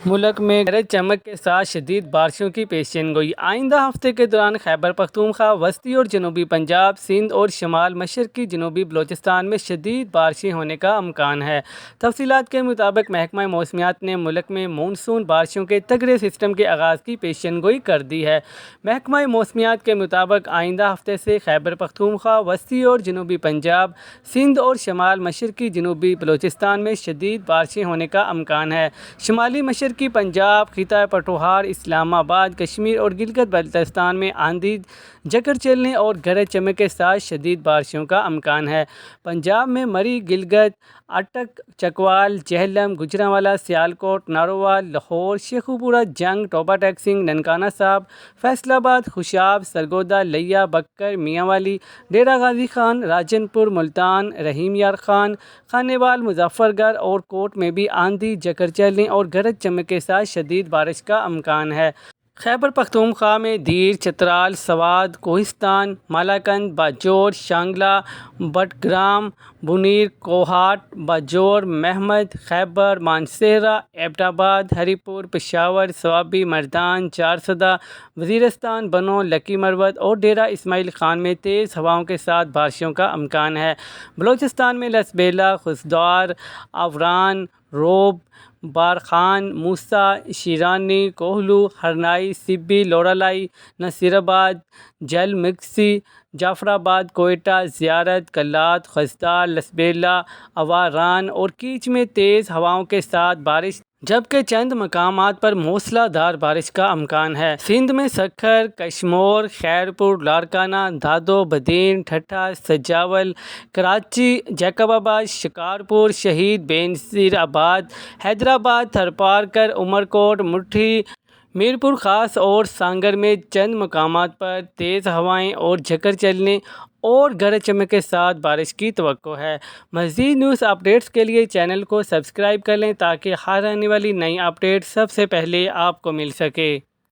ملک میں گرج چمک کے ساتھ شدید بارشوں کی پیشین گوئی۔ آئندہ ہفتے کے دوران خیبر پختونخوا، وسطی اور جنوبی پنجاب، سندھ اور شمال مشرقی جنوبی بلوچستان میں شدید بارشیں ہونے کا امکان ہے۔ تفصیلات کے مطابق محکمہ موسمیات نے ملک میں مونسون بارشوں کے تگڑے سسٹم کے آغاز کی پیشین گوئی کر دی ہے۔ محکمہ موسمیات کے مطابق آئندہ ہفتے سے خیبر پختونخوا، وسطی اور جنوبی پنجاب، سندھ اور شمال مشرقی جنوبی بلوچستان میں شدید بارشیں ہونے کا امکان ہے۔ شمالی مشرقی پنجاب، خطہ پٹوہار، اسلام آباد، کشمیر اور گلگت بلتستان میں آندھی، جھکڑ چلنے اور گرج چمک کے ساتھ شدید بارشوں کا امکان ہے۔ پنجاب میں مری، گلگت، اٹک، چکوال، جہلم، گوجرانوالا، سیالکوٹ، نارووال، لاہور، شیخوپورہ، جنگ، ٹوبہ ٹیکسنگ، ننکانہ صاحب، فیصل آباد، خوشاب، سرگودا، لیا، بکر، میاں والی، ڈیرہ غازی خان، راجن پور، ملتان، رحیم یار خان، خانیوال، مظفر گڑھ اور کوٹ میں بھی آندھی، جھکڑ چلنے اور گرج چمک کے ساتھ شدید بارش کا امکان ہے۔ خیبر پختونخوا میں دیر، چترال، سوات، کوہستان، مالاکنڈ، باجوڑ، شانگلہ، بٹگرام، بنیر، کوہاٹ، باجوڑ، محمد، خیبر، مانسہرہ، ایبٹ آباد، ہری پور، پشاور، سوابی، مردان، چارسدہ، وزیرستان، بنوں، لکی مروت اور ڈیرہ اسماعیل خان میں تیز ہواؤں کے ساتھ بارشوں کا امکان ہے۔ بلوچستان میں لسبیلا، خضدار، آوران، روب، بارخان، موسیٰ، شیرانی، کوہلو، ہرنائی، سبی، لوڑالائی، نصیر آباد، جل مکسی، جعفر آباد، کوئٹہ، زیارت، کلات، خضدار، لسبیلا، آواران اور کیچ میں تیز ہواؤں کے ساتھ بارش جبکہ چند مقامات پر موسلا دھار بارش کا امکان ہے۔ سندھ میں سکھر، کشمور، خیرپور، لاڑکانہ، دھادو، بدین، ٹھٹھہ، سجاول، کراچی، جیکب آباد، شکارپور، شہید، بینظیر آباد، حیدرآباد، تھرپارکر، عمرکوٹ، مٹھی، میرپور خاص اور سانگر میں چند مقامات پر تیز ہوائیں اور جھکڑ چلنے اور گرج چمک کے ساتھ بارش کی توقع ہے۔ مزید نیوز اپڈیٹس کے لیے چینل کو سبسکرائب کر لیں تاکہ ہر آنے والی نئی اپڈیٹ سب سے پہلے آپ کو مل سکے۔